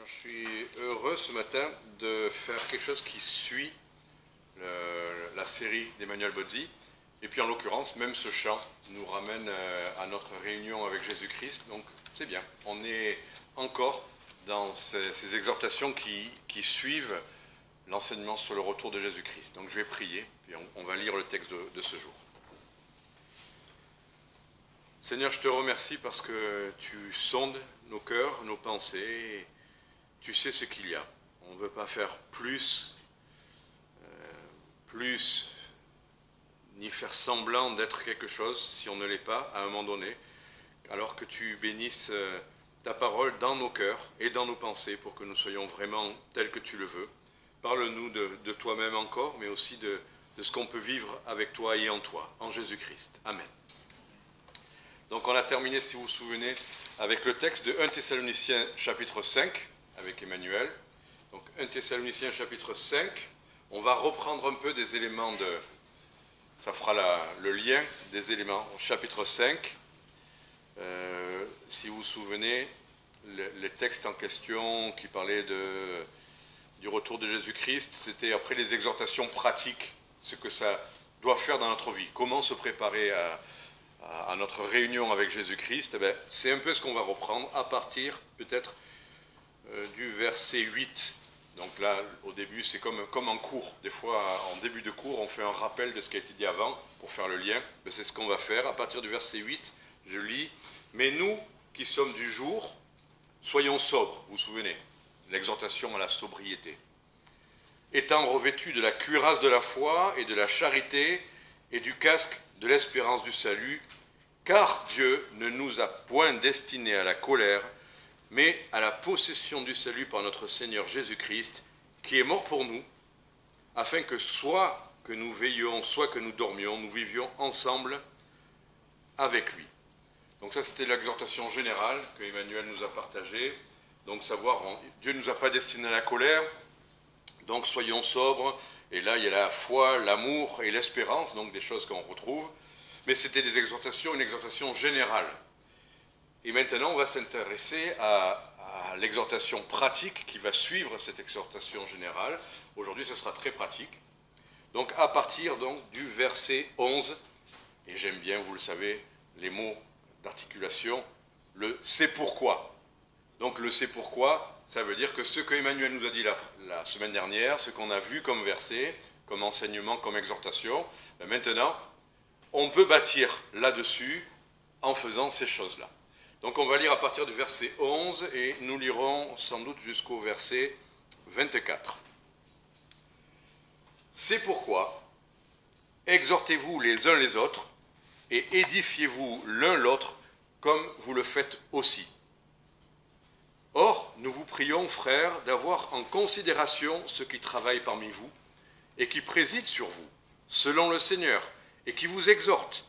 Je suis heureux ce matin de faire quelque chose qui suit la série d'Emmanuel Bozzi. Et puis en l'occurrence, même ce chant nous ramène à notre réunion avec Jésus-Christ. Donc c'est bien, on est encore dans ces exhortations qui suivent l'enseignement sur le retour de Jésus-Christ. Donc je vais prier, puis on va lire le texte de ce jour. Seigneur, je te remercie parce que tu sondes nos cœurs, nos pensées. Tu sais ce qu'il y a. On ne veut pas faire plus, ni faire semblant d'être quelque chose si on ne l'est pas à un moment donné, alors que tu bénisses ta parole dans nos cœurs et dans nos pensées pour que nous soyons vraiment tels que tu le veux. Parle-nous de toi-même encore, mais aussi de ce qu'on peut vivre avec toi et en toi, en Jésus-Christ. Amen. Donc on a terminé, si vous vous souvenez, avec le texte de 1 Thessaloniciens chapitre 5, avec Emmanuel. Donc 1 Thessaloniciens chapitre 5, on va reprendre un peu des éléments ça fera le lien des éléments au chapitre 5. Si vous vous souvenez, les textes en question qui parlaient du retour de Jésus-Christ, c'était après les exhortations pratiques, ce que ça doit faire dans notre vie, comment se préparer à notre réunion avec Jésus-Christ. Eh bien, c'est un peu ce qu'on va reprendre à partir peut-être du verset 8. Donc là, au début, c'est comme en cours. Des fois, en début de cours, on fait un rappel de ce qui a été dit avant pour faire le lien. Mais c'est ce qu'on va faire. À partir du verset 8, je lis « Mais nous, qui sommes du jour, soyons sobres. » Vous vous souvenez, l'exhortation à la sobriété. « Étant revêtus de la cuirasse de la foi et de la charité et du casque de l'espérance du salut, car Dieu ne nous a point destinés à la colère, mais à la possession du salut par notre Seigneur Jésus-Christ, qui est mort pour nous, afin que soit que nous veillions, soit que nous dormions, nous vivions ensemble avec lui. » Donc ça, c'était l'exhortation générale que Emmanuel nous a partagée. Donc savoir, Dieu ne nous a pas destinés à la colère, donc soyons sobres. Et là, il y a la foi, l'amour et l'espérance, donc des choses qu'on retrouve. Mais c'était une exhortation générale. Et maintenant, on va s'intéresser à l'exhortation pratique qui va suivre cette exhortation générale. Aujourd'hui, ce sera très pratique. Donc, à partir du verset 11, et j'aime bien, vous le savez, les mots d'articulation, le « c'est pourquoi ». Donc, le « c'est pourquoi », ça veut dire que ce que Emmanuel nous a dit la semaine dernière, ce qu'on a vu comme verset, comme enseignement, comme exhortation, maintenant, on peut bâtir là-dessus en faisant ces choses-là. Donc on va lire à partir du verset 11 et nous lirons sans doute jusqu'au verset 24. « C'est pourquoi, exhortez-vous les uns les autres et édifiez-vous l'un l'autre comme vous le faites aussi. Or, nous vous prions, frères, d'avoir en considération ceux qui travaillent parmi vous et qui président sur vous, selon le Seigneur, et qui vous exhortent,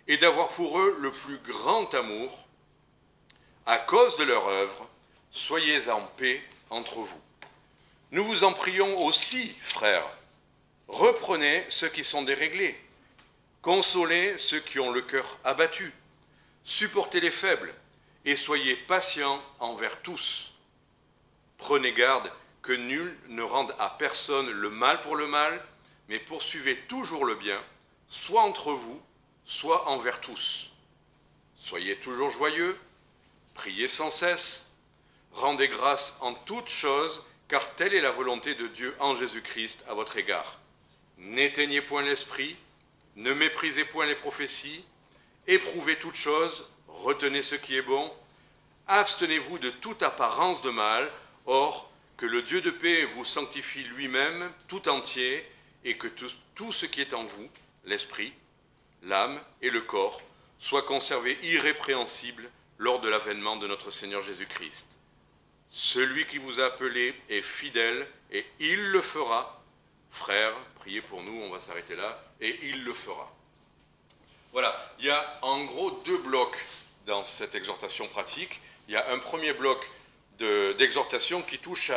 et d'avoir pour eux le plus grand amour. À cause de leur œuvre, soyez en paix entre vous. Nous vous en prions aussi, frères. Reprenez ceux qui sont déréglés. Consolez ceux qui ont le cœur abattu. Supportez les faibles et soyez patients envers tous. Prenez garde que nul ne rende à personne le mal pour le mal, mais poursuivez toujours le bien, soit entre vous, soit envers tous. Soyez toujours joyeux. Priez sans cesse, rendez grâce en toutes choses, car telle est la volonté de Dieu en Jésus-Christ à votre égard. N'éteignez point l'esprit, ne méprisez point les prophéties, éprouvez toutes choses, retenez ce qui est bon, abstenez-vous de toute apparence de mal, or que le Dieu de paix vous sanctifie lui-même tout entier, et que tout ce qui est en vous, l'esprit, l'âme et le corps, soit conservé irrépréhensible lors de l'avènement de notre Seigneur Jésus-Christ. Celui qui vous a appelé est fidèle et il le fera. Frères, priez pour nous, on va s'arrêter là, et il le fera. Voilà, il y a en gros deux blocs dans cette exhortation pratique. Il y a un premier bloc d'exhortation qui touche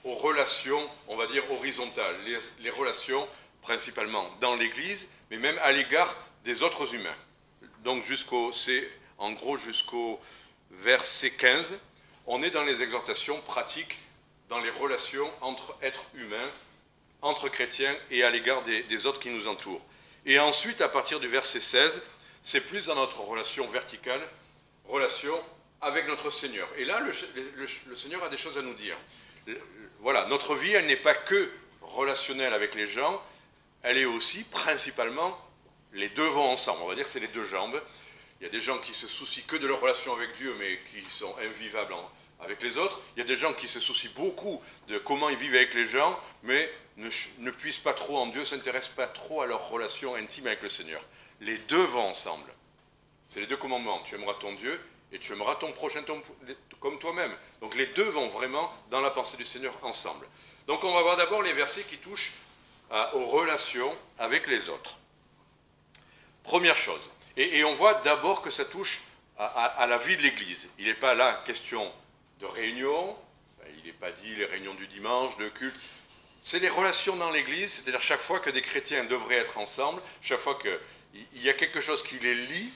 aux relations, on va dire horizontales, les relations principalement dans l'Église, mais même à l'égard des autres humains. Donc c'est en gros jusqu'au verset 15. On est dans les exhortations pratiques, dans les relations entre êtres humains, entre chrétiens et à l'égard des autres qui nous entourent. Et ensuite, à partir du verset 16, c'est plus dans notre relation verticale, relation avec notre Seigneur. Et là, le Seigneur a des choses à nous dire. Voilà, notre vie, elle n'est pas que relationnelle avec les gens, elle est aussi principalement, les deux vont ensemble, on va dire que c'est les deux jambes. Il y a des gens qui se soucient que de leur relation avec Dieu, mais qui sont invivables avec les autres. Il y a des gens qui se soucient beaucoup de comment ils vivent avec les gens, mais ne puissent pas trop en Dieu, ne s'intéressent pas trop à leur relation intime avec le Seigneur. Les deux vont ensemble. C'est les deux commandements. Tu aimeras ton Dieu et tu aimeras ton prochain comme toi-même. Donc les deux vont vraiment dans la pensée du Seigneur ensemble. Donc on va voir d'abord les versets qui touchent aux relations avec les autres. Première chose. Et on voit d'abord que ça touche à la vie de l'Église. Il n'est pas là question de réunion, il n'est pas dit les réunions du dimanche, de culte. C'est les relations dans l'Église, c'est-à-dire chaque fois que des chrétiens devraient être ensemble, chaque fois qu'il y a quelque chose qui les lie,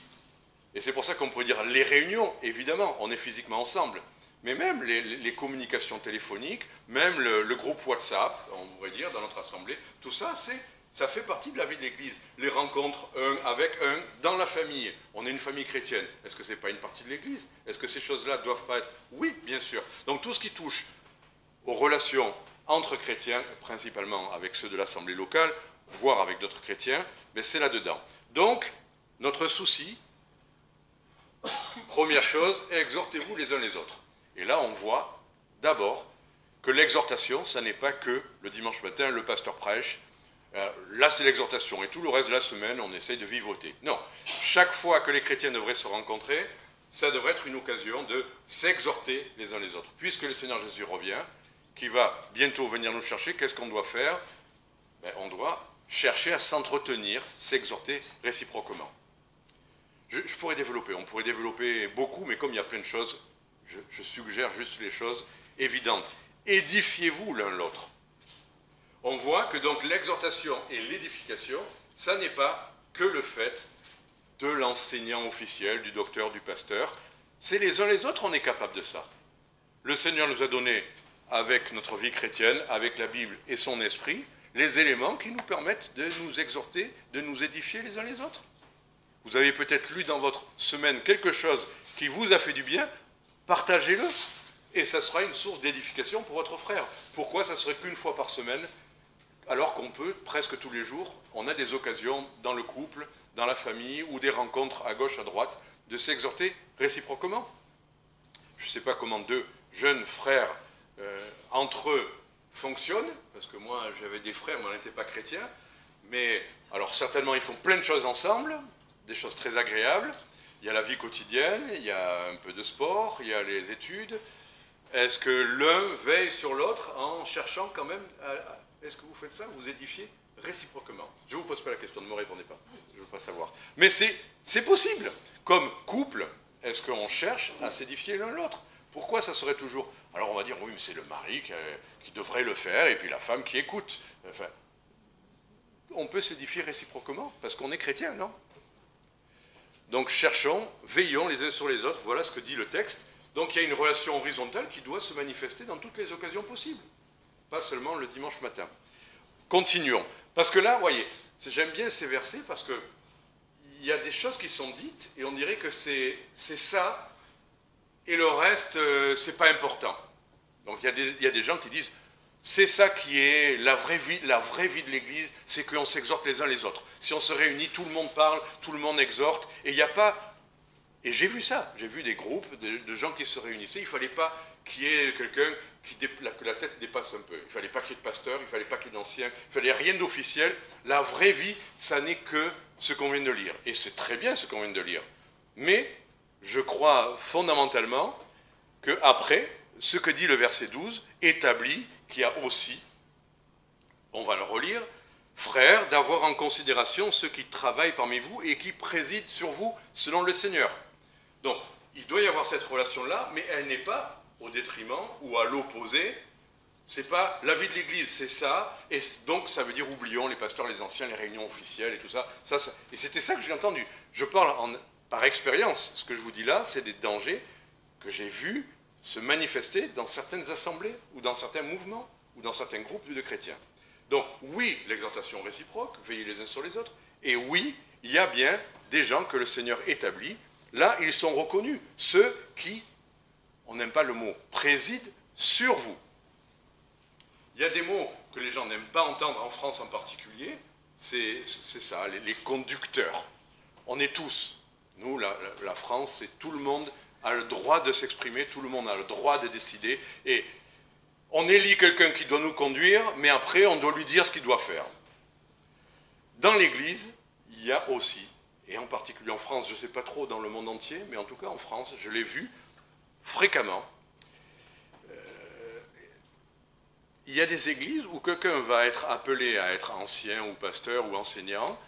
et c'est pour ça qu'on pourrait dire les réunions, évidemment, on est physiquement ensemble, mais même les communications téléphoniques, même le groupe WhatsApp, on pourrait dire, dans notre assemblée, tout ça, ça fait partie de la vie de l'Église. Les rencontres un avec un dans la famille. On est une famille chrétienne. Est-ce que ce n'est pas une partie de l'Église? Est-ce que ces choses-là ne doivent pas être? Oui, bien sûr. Donc tout ce qui touche aux relations entre chrétiens, principalement avec ceux de l'assemblée locale, voire avec d'autres chrétiens, mais c'est là-dedans. Donc, notre souci, première chose, exhortez-vous les uns les autres. Et là, on voit d'abord que l'exhortation, ça n'est pas que le dimanche matin, le pasteur prêche. Là, c'est l'exhortation. Et tout le reste de la semaine, on essaye de vivoter. Non. Chaque fois que les chrétiens devraient se rencontrer, ça devrait être une occasion de s'exhorter les uns les autres. Puisque le Seigneur Jésus revient, qui va bientôt venir nous chercher, qu'est-ce qu'on doit faire? On doit chercher à s'entretenir, s'exhorter réciproquement. Je pourrais développer, on pourrait développer beaucoup, mais comme il y a plein de choses, je suggère juste les choses évidentes. Édifiez-vous l'un l'autre. On voit que donc l'exhortation et l'édification, ça n'est pas que le fait de l'enseignant officiel, du docteur, du pasteur. C'est les uns les autres, on est capable de ça. Le Seigneur nous a donné, avec notre vie chrétienne, avec la Bible et son esprit, les éléments qui nous permettent de nous exhorter, de nous édifier les uns les autres. Vous avez peut-être lu dans votre semaine quelque chose qui vous a fait du bien, partagez-le. Et ça sera une source d'édification pour votre frère. Pourquoi ça serait qu'une fois par semaine, alors qu'on peut, presque tous les jours, on a des occasions dans le couple, dans la famille, ou des rencontres à gauche, à droite, de s'exhorter réciproquement. Je ne sais pas comment deux jeunes frères, entre eux, fonctionnent, parce que moi, j'avais des frères, mais on n'était pas chrétiens, mais alors certainement, ils font plein de choses ensemble, des choses très agréables. Il y a la vie quotidienne, il y a un peu de sport, il y a les études. Est-ce que l'un veille sur l'autre en cherchant quand même est-ce que vous faites ça? Vous édifiez réciproquement? Je ne vous pose pas la question, ne me répondez pas. Je ne veux pas savoir. Mais c'est possible. Comme couple, est-ce qu'on cherche à s'édifier l'un l'autre? Pourquoi ça serait toujours... Alors on va dire, oui, mais c'est le mari qui devrait le faire, et puis la femme qui écoute. Enfin, on peut s'édifier réciproquement, parce qu'on est chrétien, non? Donc cherchons, veillons les uns sur les autres, voilà ce que dit le texte. Donc il y a une relation horizontale qui doit se manifester dans toutes les occasions possibles, pas seulement le dimanche matin. Continuons, parce que là, vous voyez, j'aime bien ces versets parce que il y a des choses qui sont dites et on dirait que c'est ça et le reste, c'est pas important. Donc il y a des gens qui disent c'est ça qui est la vraie vie de l'Église, c'est qu'on s'exhorte les uns les autres. Si on se réunit, tout le monde parle, tout le monde exhorte, et il n'y a pas... Et j'ai vu ça, j'ai vu des groupes de gens qui se réunissaient, il ne fallait pas qu'il y ait quelqu'un que la tête dépasse un peu. Il ne fallait pas qu'il y ait de pasteur, il ne fallait pas qu'il y ait d'ancien, il ne fallait rien d'officiel. La vraie vie, ça n'est que ce qu'on vient de lire. Et c'est très bien ce qu'on vient de lire. Mais je crois fondamentalement qu'après, ce que dit le verset 12 établit qu'il y a aussi, on va le relire, frères, d'avoir en considération ceux qui travaillent parmi vous et qui président sur vous selon le Seigneur. Donc, il doit y avoir cette relation-là, mais elle n'est pas au détriment ou à l'opposé. C'est pas la vie de l'Église, c'est ça, et donc ça veut dire oublions les pasteurs, les anciens, les réunions officielles et tout ça. Et c'était ça que j'ai entendu. Je parle par expérience. Ce que je vous dis là, c'est des dangers que j'ai vus se manifester dans certaines assemblées, ou dans certains mouvements, ou dans certains groupes de chrétiens. Donc oui, l'exhortation réciproque, veillez les uns sur les autres, et oui, il y a bien des gens que le Seigneur établit. Là, ils sont reconnus, ceux qui, on n'aime pas le mot, président sur vous. Il y a des mots que les gens n'aiment pas entendre en France en particulier, c'est ça, les conducteurs. On est tous, nous, la France, c'est tout le monde a le droit de s'exprimer, tout le monde a le droit de décider, et on élit quelqu'un qui doit nous conduire, mais après, on doit lui dire ce qu'il doit faire. Dans l'Église, il y a aussi, et en particulier en France, je ne sais pas trop dans le monde entier, mais en tout cas en France, je l'ai vu fréquemment, il y a des églises où quelqu'un va être appelé à être ancien ou pasteur ou enseignant,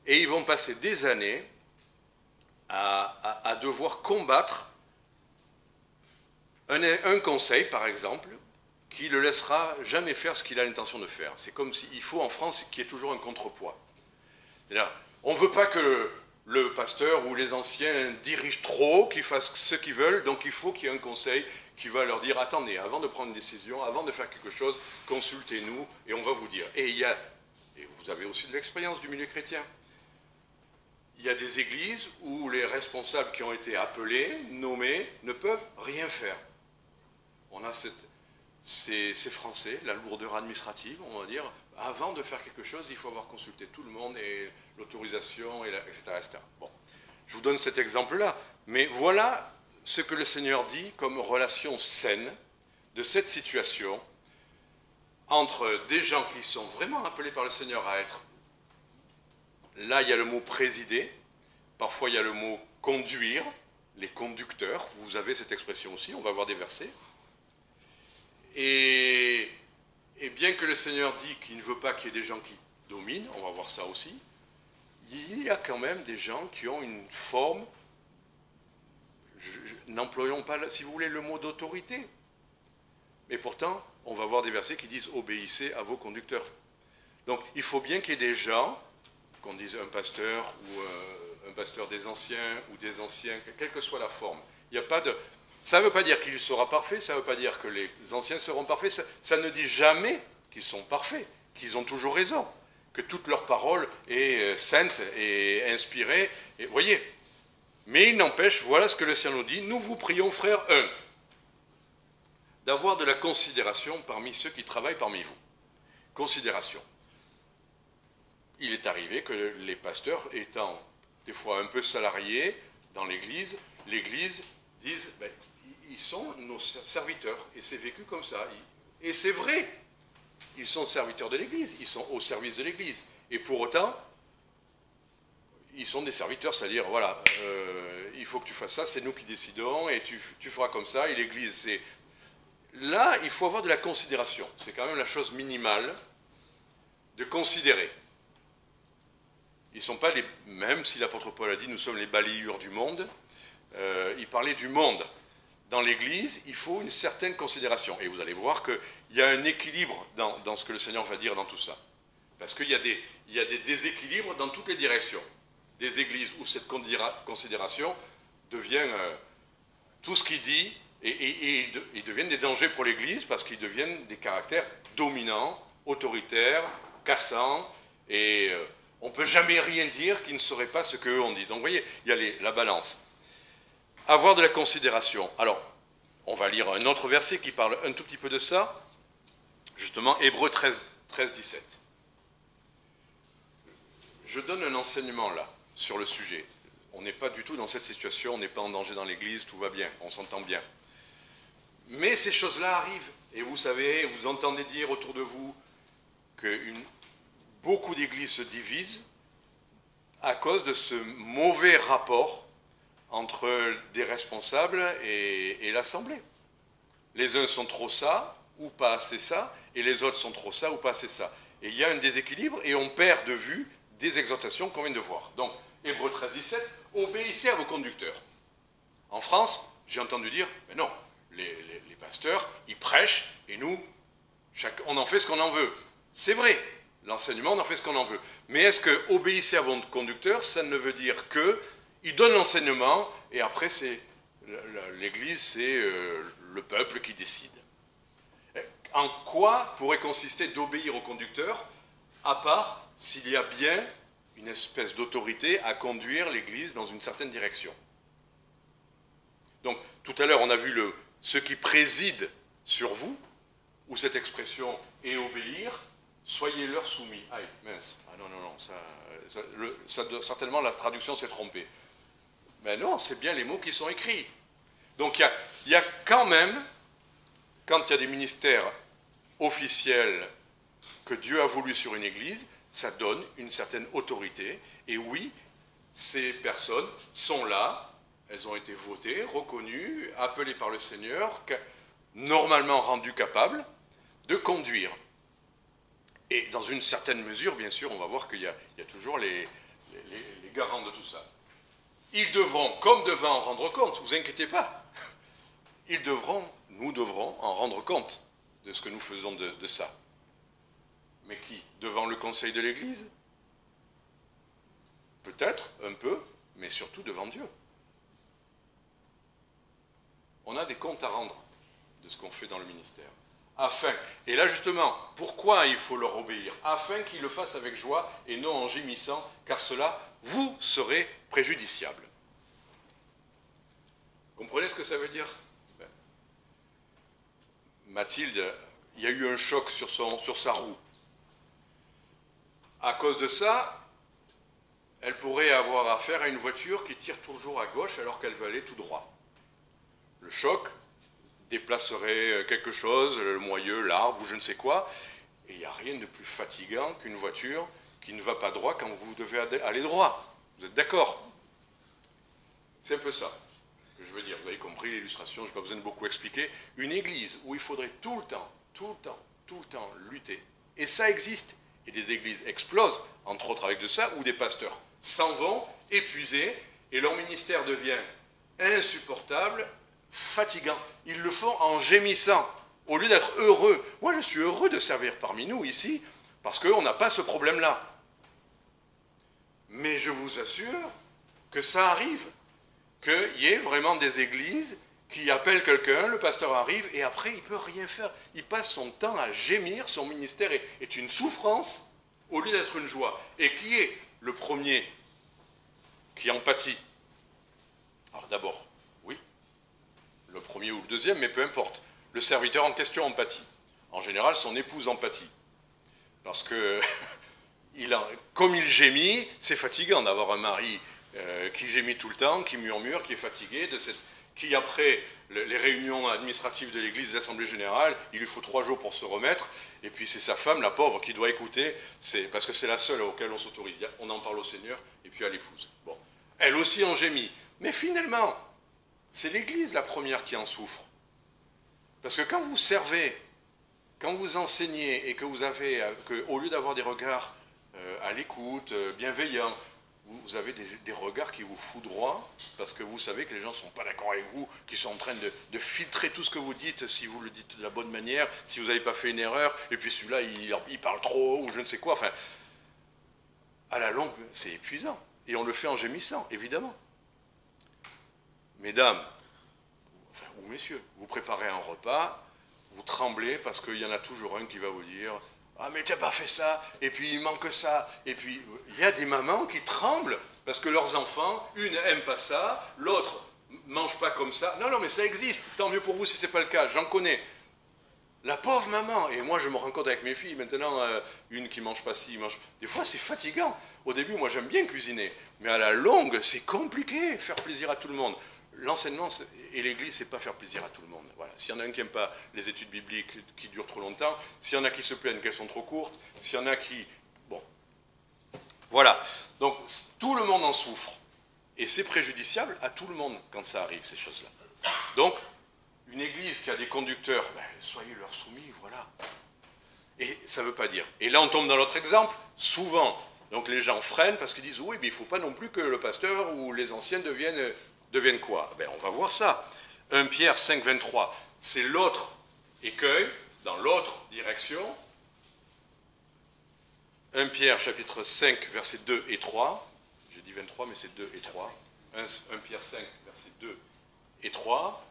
et ils vont passer des années à devoir combattre un conseil, par exemple, qui ne le laissera jamais faire ce qu'il a l'intention de faire. C'est comme s'il faut en France qu'il y ait toujours un contrepoids. On ne veut pas que le pasteur ou les anciens dirigent trop, qu'ils fassent ce qu'ils veulent, donc il faut qu'il y ait un conseil qui va leur dire « Attendez, avant de prendre une décision, avant de faire quelque chose, consultez-nous et on va vous dire. » Et vous avez aussi de l'expérience du milieu chrétien. Il y a des églises où les responsables qui ont été appelés, nommés, ne peuvent rien faire. On a c'est français, la lourdeur administrative, on va dire. Avant de faire quelque chose, il faut avoir consulté tout le monde et l'autorisation, etc., etc. Bon, je vous donne cet exemple-là. Mais voilà ce que le Seigneur dit comme relation saine de cette situation entre des gens qui sont vraiment appelés par le Seigneur à être. Là, il y a le mot présider. Parfois, il y a le mot conduire, les conducteurs. Vous avez cette expression aussi, on va voir des versets. Et bien que le Seigneur dit qu'il ne veut pas qu'il y ait des gens qui dominent, on va voir ça aussi, il y a quand même des gens qui ont une forme, n'employons pas, si vous voulez, le mot d'autorité. Mais pourtant, on va voir des versets qui disent « obéissez à vos conducteurs ». Donc, il faut bien qu'il y ait des gens, qu'on dise un pasteur ou un pasteur des anciens ou des anciens, quelle que soit la forme. Il n'y a pas de... Ça ne veut pas dire qu'il sera parfait, ça ne veut pas dire que les anciens seront parfaits, ça ne dit jamais qu'ils sont parfaits, qu'ils ont toujours raison, que toute leur parole est sainte et inspirée. Et, voyez, mais il n'empêche, voilà ce que le Seigneur nous dit, nous vous prions, frères, d'avoir de la considération parmi ceux qui travaillent parmi vous. Considération. Il est arrivé que les pasteurs, étant des fois un peu salariés dans l'Église disent, ben, ils sont nos serviteurs, et c'est vécu comme ça. Et c'est vrai, ils sont serviteurs de l'Église, ils sont au service de l'Église. Et pour autant, ils sont des serviteurs, c'est-à-dire, voilà, il faut que tu fasses ça, c'est nous qui décidons, et tu feras comme ça, et l'Église, c'est... Là, il faut avoir de la considération. C'est quand même la chose minimale de considérer. Ils ne sont pas les... Même si l'apôtre Paul a dit, nous sommes les balayures du monde, il parlait du monde. Dans l'Église, il faut une certaine considération. Et vous allez voir qu'il y a un équilibre dans ce que le Seigneur va dire dans tout ça. Parce qu'il y a des déséquilibres dans toutes les directions. Des églises où cette considération devient tout ce qu'il dit, et ils deviennent des dangers pour l'Église parce qu'ils deviennent des caractères dominants, autoritaires, cassants, et on ne peut jamais rien dire qui ne serait pas ce qu'eux ont dit. Donc vous voyez, il y a la balance. Avoir de la considération. Alors, on va lire un autre verset qui parle un tout petit peu de ça, justement, Hébreux 13, 17. Je donne un enseignement là, sur le sujet. On n'est pas du tout dans cette situation, on n'est pas en danger dans l'Église, tout va bien, on s'entend bien. Mais ces choses-là arrivent, et vous savez, vous entendez dire autour de vous que beaucoup d'églises se divisent à cause de ce mauvais rapport entre des responsables et l'Assemblée. Les uns sont trop ça, ou pas assez ça, et les autres sont trop ça, ou pas assez ça. Et il y a un déséquilibre, et on perd de vue des exhortations qu'on vient de voir. Donc, Hébreux 13, 17, obéissez à vos conducteurs. En France, j'ai entendu dire, mais non, les pasteurs, ils prêchent, et nous, on en fait ce qu'on en veut. C'est vrai, l'enseignement, on en fait ce qu'on en veut. Mais est-ce que obéissez à vos conducteurs, ça ne veut dire que ils donnent l'enseignement, et après, l'Église, c'est le peuple qui décide. En quoi pourrait consister d'obéir au conducteur, à part s'il y a bien une espèce d'autorité à conduire l'Église dans une certaine direction. Donc, tout à l'heure, on a vu ce qui préside sur vous, ou cette expression « et obéir », soyez-leur soumis. Aïe, mince. Ah non, certainement la traduction s'est trompée. Mais non, c'est bien les mots qui sont écrits. Donc il y a quand même, quand il y a des ministères officiels que Dieu a voulu sur une église, ça donne une certaine autorité. Et oui, ces personnes sont là, elles ont été votées, reconnues, appelées par le Seigneur, normalement rendues capables de conduire. Et dans une certaine mesure, bien sûr, on va voir qu'il y a toujours les garants de tout ça. Ils devront, comme devant en rendre compte, ne vous inquiétez pas, nous devrons en rendre compte de ce que nous faisons de ça. Mais qui? Devant le conseil de l'Église? Peut-être, un peu, mais surtout devant Dieu. On a des comptes à rendre de ce qu'on fait dans le ministère. Et là justement, pourquoi il faut leur obéir? Afin qu'ils le fassent avec joie et non en gémissant, car cela vous serait préjudiciable. Comprenez ce que ça veut dire? Mathilde, il y a eu un choc sur sa roue. À cause de ça, elle pourrait avoir affaire à une voiture qui tire toujours à gauche alors qu'elle veut aller tout droit. Le choc déplacerait quelque chose, le moyeu, l'arbre ou je ne sais quoi, et il n'y a rien de plus fatigant qu'une voiture qui ne va pas droit quand vous devez aller droit. Vous êtes d'accord? C'est un peu ça que je veux dire. Vous avez compris l'illustration, je n'ai pas besoin de beaucoup expliquer. Une église où il faudrait tout le temps lutter. Et ça existe. Et des églises explosent, entre autres avec de ça, où des pasteurs s'en vont, épuisés, et leur ministère devient insupportable, fatigant. Ils le font en gémissant, au lieu d'être heureux. Moi, je suis heureux de servir parmi nous ici, parce qu'on n'a pas ce problème-là. Mais je vous assure que ça arrive, qu'il y ait vraiment des églises qui appellent quelqu'un, le pasteur arrive, et après, il ne peut rien faire. Il passe son temps à gémir, son ministère est une souffrance, au lieu d'être une joie. Et qui est le premier qui empathie? Alors d'abord, oui, le premier ou le deuxième, mais peu importe. Le serviteur en question empathie. En général, son épouse empathie. Parce que, comme il gémit, c'est fatigant d'avoir un mari qui gémit tout le temps, qui murmure, qui est fatigué, qui après les réunions administratives de l'église, des assemblées générales, il lui faut 3 jours pour se remettre, et puis c'est sa femme, la pauvre, qui doit écouter, parce que c'est la seule auquel on s'autorise. On en parle au Seigneur, et puis à l'épouse. Bon. Elle aussi en gémit. Mais finalement, c'est l'église la première qui en souffre. Parce que quand vous servez, quand vous enseignez, et que au lieu d'avoir des regards à l'écoute, bienveillants, vous avez des regards qui vous foudroient, parce que vous savez que les gens ne sont pas d'accord avec vous, qui sont en train de filtrer tout ce que vous dites, si vous le dites de la bonne manière, si vous n'avez pas fait une erreur, et puis celui-là, il parle trop, ou je ne sais quoi. Enfin, à la longue, c'est épuisant. Et on le fait en gémissant, évidemment. Mesdames, ou messieurs, vous préparez un repas, vous tremblez parce qu'il y en a toujours un qui va vous dire « Ah, mais tu n'as pas fait ça, et puis il manque ça. » Et puis, il y a des mamans qui tremblent parce que leurs enfants, une n'aime pas ça, l'autre ne mange pas comme ça. Non, mais ça existe. Tant mieux pour vous si ce n'est pas le cas. J'en connais. La pauvre maman, et moi je me rends compte avec mes filles, maintenant, une qui ne mange pas ci, mange... Des fois, c'est fatigant. Au début, moi j'aime bien cuisiner, mais à la longue, c'est compliqué, faire plaisir à tout le monde. L'enseignement et l'Église, c'est pas faire plaisir à tout le monde. Voilà. S'il y en a un qui n'aime pas les études bibliques qui durent trop longtemps, s'il y en a qui se plaignent qu'elles sont trop courtes, s'il y en a qui... Bon. Voilà. Donc, tout le monde en souffre. Et c'est préjudiciable à tout le monde quand ça arrive, ces choses-là. Donc, une Église qui a des conducteurs, soyez-leur soumis, voilà. Et ça ne veut pas dire. Et là, on tombe dans l'autre exemple. Souvent, donc les gens freinent parce qu'ils disent, oui, mais il ne faut pas non plus que le pasteur ou les anciens deviennent quoi? On va voir ça. 1 Pierre 5, 23, c'est l'autre écueil, dans l'autre direction. 1 Pierre chapitre 5, versets 2 et 3. J'ai dit 23, mais c'est 2 et 3. 1 Pierre 5, versets 2 et 3.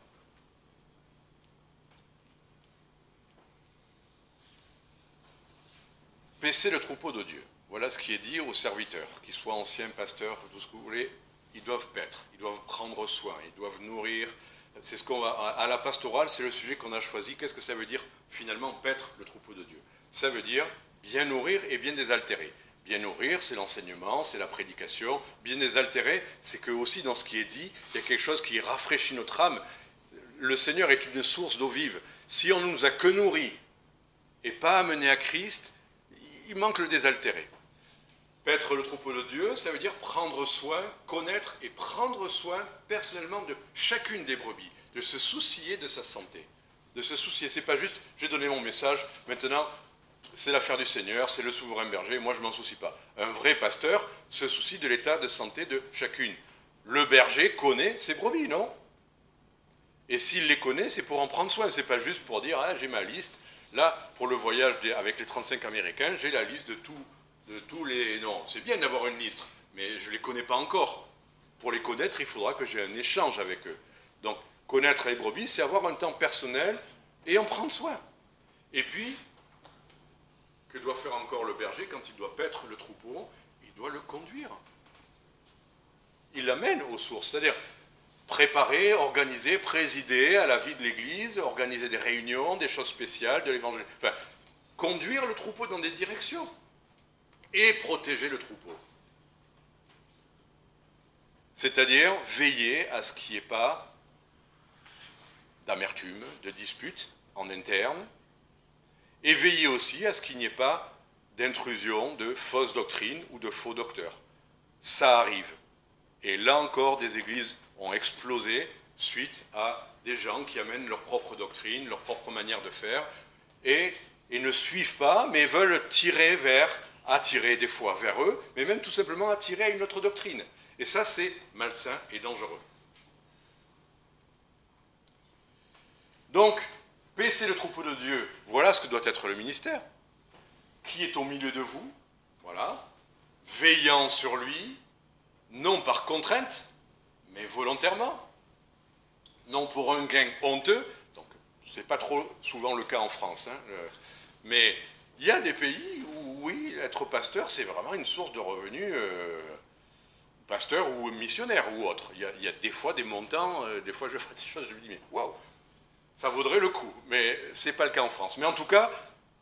paissez le troupeau de Dieu. Voilà ce qui est dit aux serviteurs, qu'ils soient anciens, pasteurs, tout ce que vous voulez, ils doivent paître, ils doivent prendre soin, ils doivent nourrir. C'est ce qu'on va, à la pastorale, c'est le sujet qu'on a choisi. Qu'est-ce que ça veut dire finalement paître le troupeau de Dieu? Ça veut dire bien nourrir et bien désaltérer. Bien nourrir, c'est l'enseignement, c'est la prédication. Bien désaltérer, c'est que aussi dans ce qui est dit, il y a quelque chose qui rafraîchit notre âme. Le Seigneur est une source d'eau vive. Si on ne nous a que nourris et pas amenés à Christ, il manque le désaltéré. Paître le troupeau de Dieu, ça veut dire prendre soin, connaître et prendre soin personnellement de chacune des brebis, de se soucier de sa santé, de se soucier. C'est pas juste, j'ai donné mon message, maintenant c'est l'affaire du Seigneur, c'est le souverain berger, moi je m'en soucie pas. Un vrai pasteur se soucie de l'état de santé de chacune. Le berger connaît ses brebis, non? Et s'il les connaît, c'est pour en prendre soin, c'est pas juste pour dire, ah j'ai ma liste. Là, pour le voyage avec les 35 Américains, j'ai la liste de tous les... Non, c'est bien d'avoir une liste, mais je ne les connais pas encore. Pour les connaître, il faudra que j'ai un échange avec eux. Donc, connaître les brebis, c'est avoir un temps personnel et en prendre soin. Et puis, que doit faire encore le berger quand il doit paître le troupeau? Il doit le conduire. Il l'amène aux sources, c'est-à-dire préparer, organiser, présider à la vie de l'Église, organiser des réunions, des choses spéciales, de l'Évangile. Enfin, conduire le troupeau dans des directions et protéger le troupeau. C'est-à-dire veiller à ce qu'il n'y ait pas d'amertume, de dispute en interne, et veiller aussi à ce qu'il n'y ait pas d'intrusion de fausses doctrines ou de faux docteurs. Ça arrive. Et là encore, des églises ont explosé suite à des gens qui amènent leur propre doctrine, leur propre manière de faire, et ne suivent pas, mais veulent attirer des fois vers eux, mais même tout simplement attirer à une autre doctrine. Et ça, c'est malsain et dangereux. Donc, paissez le troupeau de Dieu, voilà ce que doit être le ministère. Qui est au milieu de vous, voilà, veillant sur lui, non par contrainte, mais volontairement, non pour un gain honteux, donc ce n'est pas trop souvent le cas en France, hein, mais il y a des pays où, oui, être pasteur, c'est vraiment une source de revenus, pasteur ou missionnaire ou autre. Il y a des fois des montants, des fois je fais des choses, je me dis, mais waouh, ça vaudrait le coup, mais ce n'est pas le cas en France. Mais en tout cas,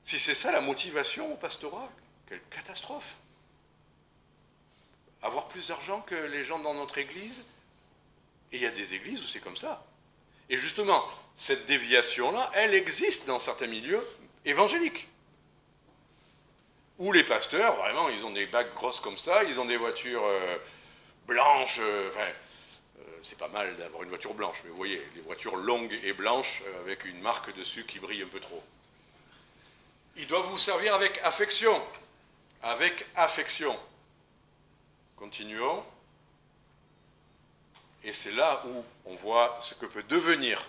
si c'est ça la motivation au pastorat, quelle catastrophe! Avoir plus d'argent que les gens dans notre église, et il y a des églises où c'est comme ça. Et justement, cette déviation-là, elle existe dans certains milieux évangéliques. Où les pasteurs, vraiment, ils ont des bagues grosses comme ça, ils ont des voitures blanches, c'est pas mal d'avoir une voiture blanche, mais vous voyez, les voitures longues et blanches avec une marque dessus qui brille un peu trop. Ils doivent vous servir avec affection. Avec affection. Continuons. Et c'est là où on voit ce que peut devenir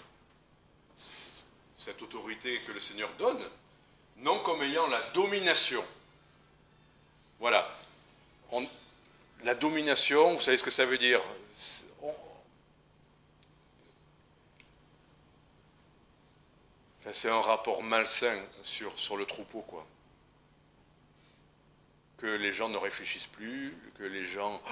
cette autorité que le Seigneur donne, non comme ayant la domination. Voilà. La domination, vous savez ce que ça veut dire? C'est un rapport malsain sur le troupeau, quoi. Que les gens ne réfléchissent plus, que les gens...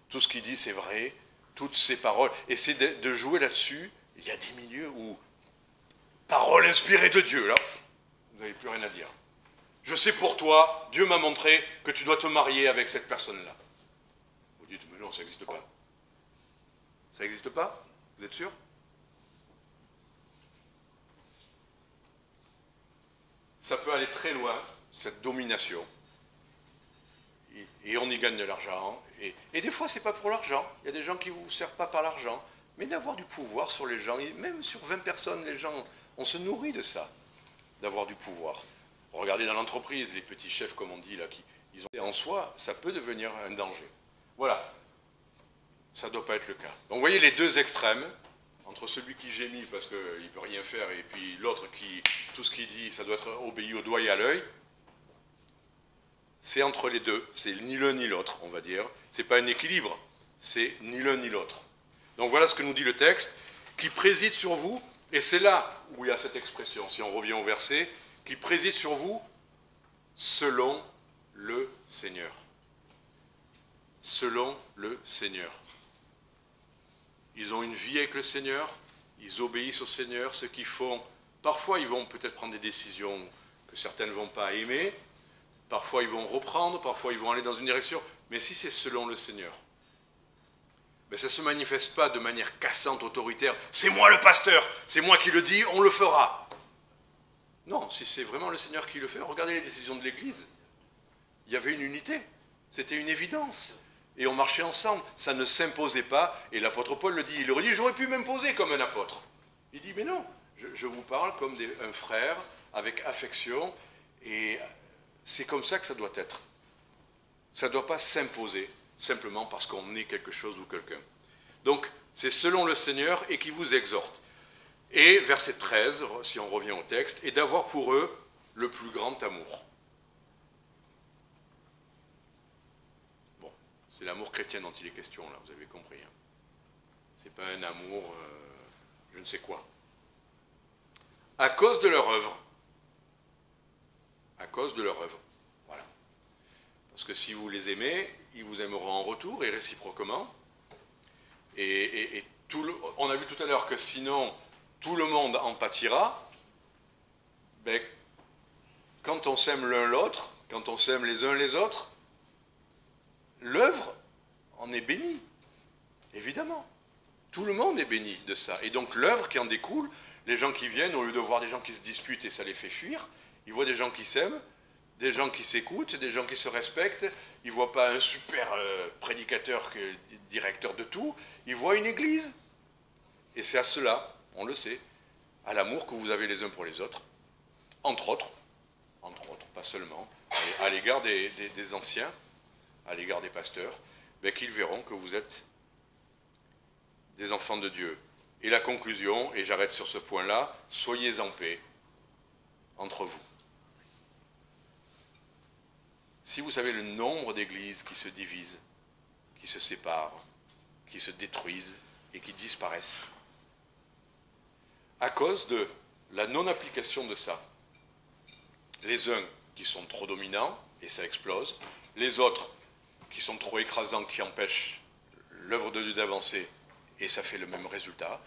tout ce qu'il dit, c'est vrai, toutes ces paroles. Et c'est de jouer là-dessus. Il y a des milieux où... Parole inspirée de Dieu, là, vous n'avez plus rien à dire. Je sais pour toi, Dieu m'a montré que tu dois te marier avec cette personne-là. Vous dites, mais non, ça n'existe pas. Ça n'existe pas? Vous êtes sûr? Ça peut aller très loin, cette domination. Et on y gagne de l'argent. Et des fois, ce n'est pas pour l'argent. Il y a des gens qui ne vous servent pas par l'argent. Mais d'avoir du pouvoir sur les gens, et même sur 20 personnes, les gens, on se nourrit de ça, d'avoir du pouvoir. Regardez dans l'entreprise, les petits chefs, comme on dit, là, ils ont en soi, ça peut devenir un danger. Voilà. Ça ne doit pas être le cas. Donc vous voyez les deux extrêmes, entre celui qui gémit parce qu'il ne peut rien faire, et puis l'autre qui, tout ce qu'il dit, ça doit être obéi au doigt et à l'œil. C'est entre les deux, c'est ni l'un ni l'autre, on va dire. Ce n'est pas un équilibre, c'est ni l'un ni l'autre. Donc voilà ce que nous dit le texte, qui préside sur vous, et c'est là où il y a cette expression, si on revient au verset, qui préside sur vous selon le Seigneur. Selon le Seigneur. Ils ont une vie avec le Seigneur, ils obéissent au Seigneur, ce qu'ils font. Parfois, ils vont peut-être prendre des décisions que certains ne vont pas aimer, parfois ils vont reprendre, parfois ils vont aller dans une direction, mais si c'est selon le Seigneur, ben ça ne se manifeste pas de manière cassante, autoritaire. C'est moi le pasteur, c'est moi qui le dis, on le fera. Non, si c'est vraiment le Seigneur qui le fait, regardez les décisions de l'Église. Il y avait une unité, c'était une évidence. Et on marchait ensemble, ça ne s'imposait pas. Et l'apôtre Paul le dit, il leur dit, j'aurais pu m'imposer comme un apôtre. Il dit, mais non, je vous parle comme un frère, avec affection, et c'est comme ça que ça doit être. Ça ne doit pas s'imposer, simplement parce qu'on est quelque chose ou quelqu'un. Donc, c'est selon le Seigneur et qui vous exhorte. Et verset 13, si on revient au texte, et d'avoir pour eux le plus grand amour. Bon, c'est l'amour chrétien dont il est question, là, vous avez compris. Hein. C'est pas un amour, je ne sais quoi. À cause de leur œuvre. À cause de leur œuvre. Voilà. Parce que si vous les aimez, ils vous aimeront en retour, et réciproquement. Et on a vu tout à l'heure que sinon, tout le monde en pâtira. Ben, quand on s'aime l'un l'autre, quand on s'aime les uns les autres, l'œuvre en est bénie. Évidemment. Tout le monde est béni de ça. Et donc l'œuvre qui en découle, les gens qui viennent, au lieu de voir des gens qui se disputent et ça les fait fuir, ils voient des gens qui s'aiment, des gens qui s'écoutent, des gens qui se respectent. Ils ne voient pas un super prédicateur, directeur de tout. Ils voient une église. Et c'est à cela, on le sait, à l'amour que vous avez les uns pour les autres, entre autres, pas seulement, à l'égard des anciens, à l'égard des pasteurs, ben, qu'ils verront que vous êtes des enfants de Dieu. Et la conclusion, et j'arrête sur ce point-là, soyez en paix entre vous. Si vous savez le nombre d'églises qui se divisent, qui se séparent, qui se détruisent et qui disparaissent, à cause de la non-application de ça, les uns qui sont trop dominants, et ça explose, les autres qui sont trop écrasants, qui empêchent l'œuvre de Dieu d'avancer, et ça fait le même résultat,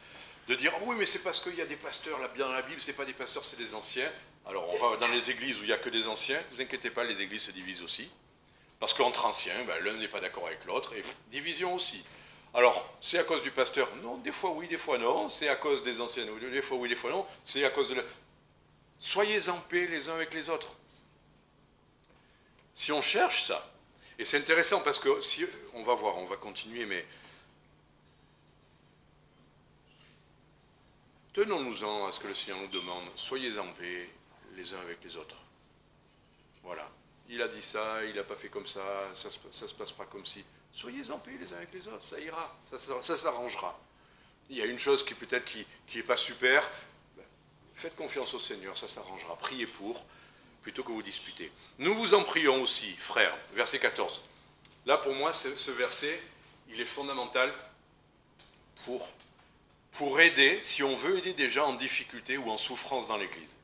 de dire « oui, mais c'est parce qu'il y a des pasteurs là, bien dans la Bible, c'est pas des pasteurs, c'est des anciens ». Alors on va dans les églises où il n'y a que des anciens, ne vous inquiétez pas, les églises se divisent aussi, parce qu'entre anciens, ben, l'un n'est pas d'accord avec l'autre, et division aussi. Alors, c'est à cause du pasteur? Non, des fois oui, des fois non. C'est à cause des anciens? Des fois oui, des fois non. C'est à cause de la... Soyez en paix les uns avec les autres. Si on cherche ça, et c'est intéressant parce que, si, on va voir, on va continuer, mais tenons-nous-en à ce que le Seigneur nous demande, soyez en paix les uns avec les autres. Voilà. Il a dit ça, il n'a pas fait comme ça se passe pas comme si. Soyez en paix les uns avec les autres, ça ira, ça s'arrangera. Il y a une chose qui peut-être qui n'est pas super, ben, faites confiance au Seigneur, ça s'arrangera. Priez pour, plutôt que vous disputez. Nous vous en prions aussi, frères, verset 14. Là, pour moi, ce verset, il est fondamental pour aider, si on veut aider des gens en difficulté ou en souffrance dans l'Église.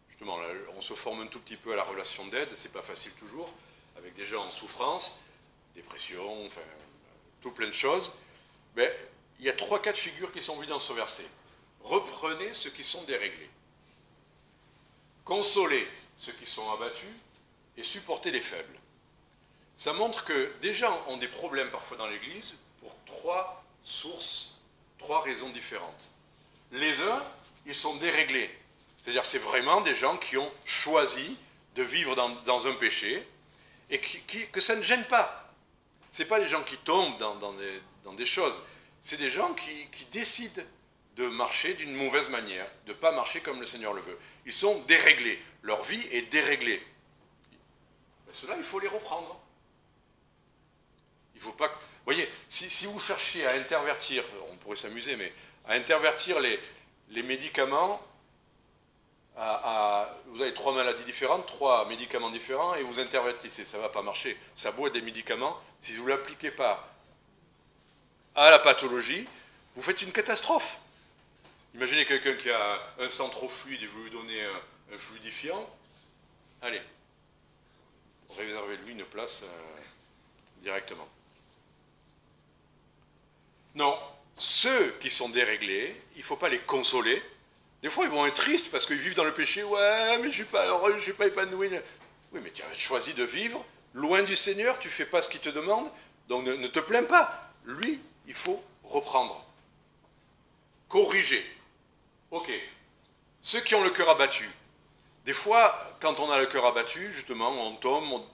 Justement, là, on se forme un tout petit peu à la relation d'aide, c'est pas facile toujours, avec des gens en souffrance, dépression, enfin, tout plein de choses. Mais il y a 3 cas de figure qui sont vus dans ce verset. Reprenez ceux qui sont déréglés. Consolez ceux qui sont abattus et supportez les faibles. Ça montre que des gens ont des problèmes parfois dans l'Église pour 3 sources, 3 raisons différentes. Les uns, ils sont déréglés. C'est-à-dire c'est vraiment des gens qui ont choisi de vivre dans un péché et que ça ne gêne pas. Ce n'est pas des gens qui tombent dans des choses. C'est des gens qui décident de marcher d'une mauvaise manière, de ne pas marcher comme le Seigneur le veut. Ils sont déréglés. Leur vie est déréglée. Mais cela, il faut les reprendre. Il ne faut pas... Vous voyez, si vous cherchez à intervertir, on pourrait s'amuser, mais à intervertir les médicaments, vous avez 3 maladies différentes, 3 médicaments différents, et vous intervertissez, ça ne va pas marcher. Ça vaut des médicaments, si vous ne l'appliquez pas à la pathologie, vous faites une catastrophe. Imaginez quelqu'un qui a un sang trop fluide et vous lui donnez un fluidifiant. Allez, réservez-lui une place directement. Non, ceux qui sont déréglés, il ne faut pas les consoler. Des fois, ils vont être tristes parce qu'ils vivent dans le péché. Ouais, mais je ne suis pas heureux, je ne suis pas épanoui. Oui, mais tu as choisi de vivre loin du Seigneur, tu ne fais pas ce qu'il te demande, donc ne te plains pas. Lui, il faut reprendre. Corriger. Ok. Ceux qui ont le cœur abattu. Des fois, quand on a le cœur abattu, justement, on tombe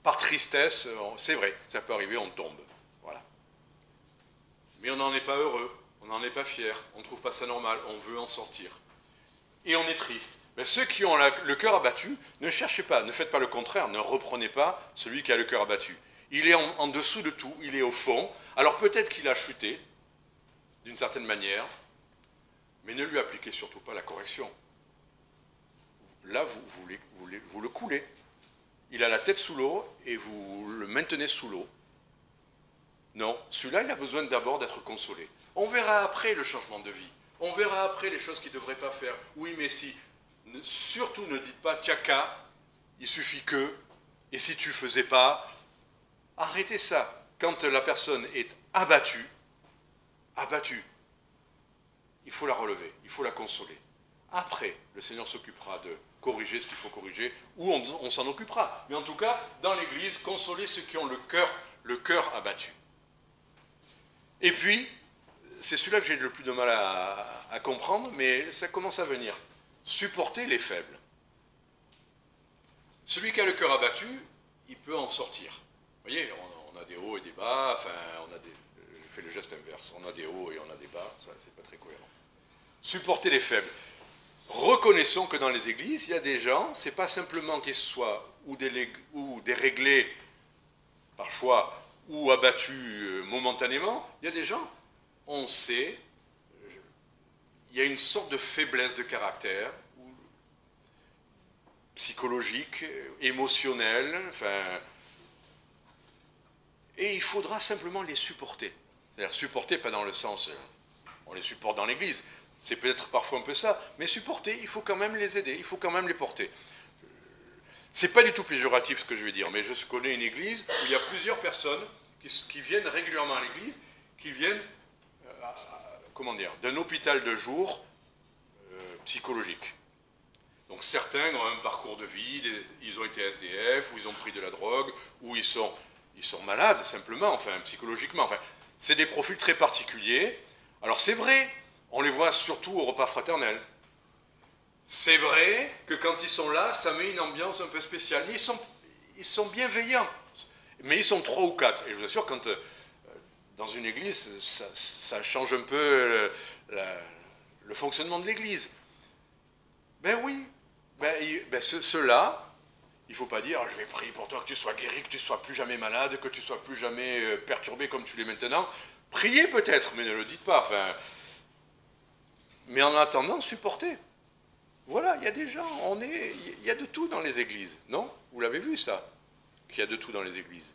par tristesse. C'est vrai, ça peut arriver, on tombe. Voilà. Mais on n'en est pas heureux, on n'en est pas fier, on ne trouve pas ça normal, on veut en sortir. Et on est triste. Mais ceux qui ont le cœur abattu, ne cherchez pas, ne faites pas le contraire, ne reprenez pas celui qui a le cœur abattu. Il est en dessous de tout, il est au fond. Alors peut-être qu'il a chuté, d'une certaine manière, mais ne lui appliquez surtout pas la correction. Là, vous le coulez. Il a la tête sous l'eau et vous le maintenez sous l'eau. Non, celui-là, il a besoin d'abord d'être consolé. On verra après le changement de vie. On verra après les choses qu'il ne devrait pas faire. Oui, mais si. Surtout ne dites pas, tiens qu'à, il suffit que, et si tu ne faisais pas, arrêtez ça. Quand la personne est abattue, il faut la relever, il faut la consoler. Après, le Seigneur s'occupera de corriger ce qu'il faut corriger, ou on s'en occupera. Mais en tout cas, dans l'Église, consoler ceux qui ont le cœur abattu. Et puis, c'est celui-là que j'ai le plus de mal à comprendre, mais ça commence à venir. Supporter les faibles. Celui qui a le cœur abattu, il peut en sortir. Vous voyez, on a des hauts et des bas, enfin, je fais le geste inverse, on a des hauts et on a des bas, ça c'est pas très cohérent. Supporter les faibles. Reconnaissons que dans les églises, il y a des gens, c'est pas simplement qu'ils soient ou déréglés par choix ou abattus momentanément, il y a des gens, on sait, il y a une sorte de faiblesse de caractère, psychologique, émotionnelle, enfin, et il faudra simplement les supporter. C'est-à-dire supporter, pas dans le sens, on les supporte dans l'église, c'est peut-être parfois un peu ça, mais supporter, il faut quand même les aider, il faut quand même les porter. C'est pas du tout péjoratif ce que je vais dire, mais je connais une église où il y a plusieurs personnes qui viennent régulièrement à l'église, qui viennent, d'un hôpital de jour psychologique. Donc certains ont un parcours de vie, ils ont été SDF, ou ils ont pris de la drogue, ou ils sont malades simplement, enfin psychologiquement. Enfin, c'est des profils très particuliers. Alors c'est vrai, on les voit surtout au repas fraternel. C'est vrai que quand ils sont là, ça met une ambiance un peu spéciale. Mais ils sont bienveillants. Mais ils sont 3 ou 4. Et je vous assure, quand dans une église, ça change un peu le fonctionnement de l'église. Ben oui. Ceux-là, il ne faut pas dire, je vais prier pour toi que tu sois guéri, que tu ne sois plus jamais malade, que tu ne sois plus jamais perturbé comme tu l'es maintenant. Priez peut-être, mais ne le dites pas. Enfin, mais en attendant, supportez. Voilà, il y a des gens, il y a de tout dans les églises, non? Vous l'avez vu ça, qu'il y a de tout dans les églises.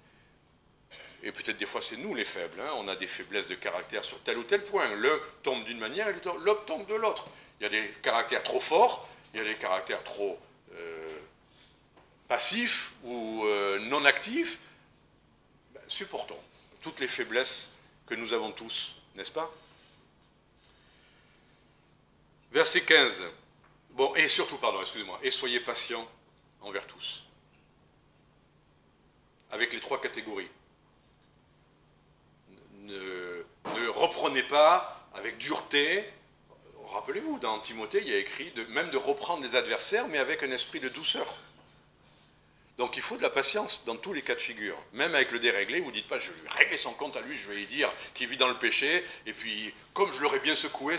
Et peut-être des fois c'est nous les faibles, hein, on a des faiblesses de caractère sur tel ou tel point. L'un tombe d'une manière et l'autre tombe de l'autre. Il y a des caractères trop forts, il y a des caractères trop passifs ou non actifs. Ben, supportons toutes les faiblesses que nous avons tous, n'est-ce pas? Verset 15. Bon, et surtout, et soyez patients envers tous. Avec les 3 catégories. Ne reprenez pas avec dureté. Rappelez-vous, dans Timothée, il y a écrit même de reprendre les adversaires, mais avec un esprit de douceur. Donc il faut de la patience dans tous les cas de figure. Même avec le déréglé, vous ne dites pas, je vais lui régler son compte à lui, je vais lui dire qu'il vit dans le péché, et puis, comme je l'aurais bien secoué,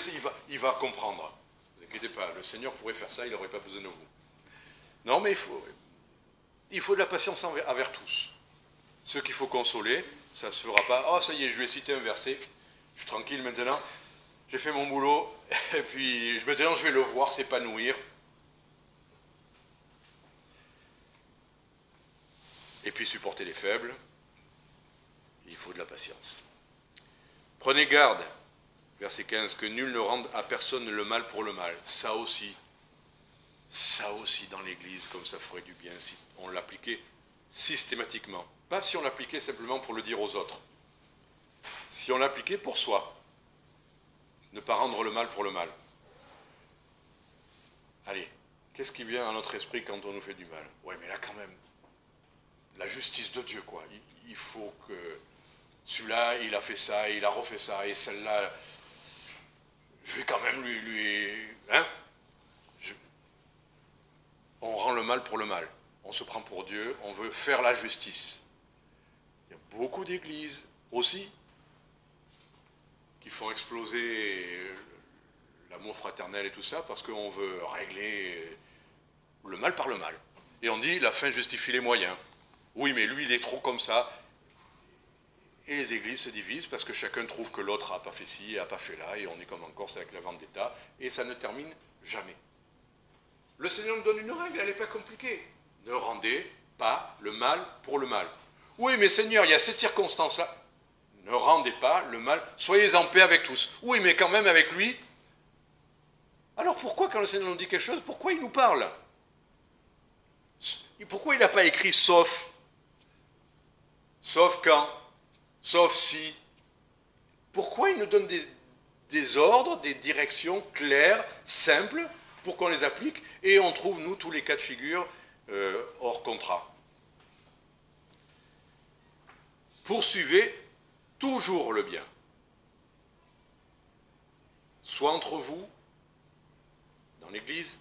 il va comprendre. Ne vous inquiétez pas, le Seigneur pourrait faire ça, il n'aurait pas besoin de vous. Non, mais il faut de la patience envers tous. Ceux qu'il faut consoler, ça ne se fera pas. Oh, ça y est, je lui ai cité un verset, je suis tranquille maintenant, j'ai fait mon boulot, et puis maintenant je vais le voir s'épanouir. Et puis supporter les faibles, il faut de la patience. Prenez garde, verset 15, que nul ne rende à personne le mal pour le mal. Ça aussi, ça aussi dans l'Église, comme ça ferait du bien si on l'appliquait systématiquement. Pas si on l'appliquait simplement pour le dire aux autres. Si on l'appliquait pour soi. Ne pas rendre le mal pour le mal. Allez, qu'est-ce qui vient à notre esprit quand on nous fait du mal? Ouais, mais là quand même, la justice de Dieu, quoi. Il faut que celui-là, il a fait ça, il a refait ça, et celle-là, je vais quand même hein? On rend le mal pour le mal. On se prend pour Dieu, on veut faire la justice. Il y a beaucoup d'églises aussi qui font exploser l'amour fraternel et tout ça parce qu'on veut régler le mal par le mal. Et on dit la fin justifie les moyens. Oui, mais lui, il est trop comme ça. Et les églises se divisent parce que chacun trouve que l'autre n'a pas fait ci, n'a pas fait là, et on est comme en Corse avec la vendetta, et ça ne termine jamais. Le Seigneur nous donne une règle, elle n'est pas compliquée. Ne rendez pas le mal pour le mal. Oui, mais Seigneur, il y a cette circonstance-là. Ne rendez pas le mal, soyez en paix avec tous. Oui, mais quand même avec lui. Alors pourquoi, quand le Seigneur nous dit quelque chose, pourquoi il nous parle? Pourquoi il n'a pas écrit sauf? Sauf quand? Sauf si. Pourquoi il nous donne des ordres, des directions claires, simples, pour qu'on les applique, et on trouve, nous, tous les cas de figure hors contrat? Poursuivez toujours le bien. Soit entre vous, dans l'Église,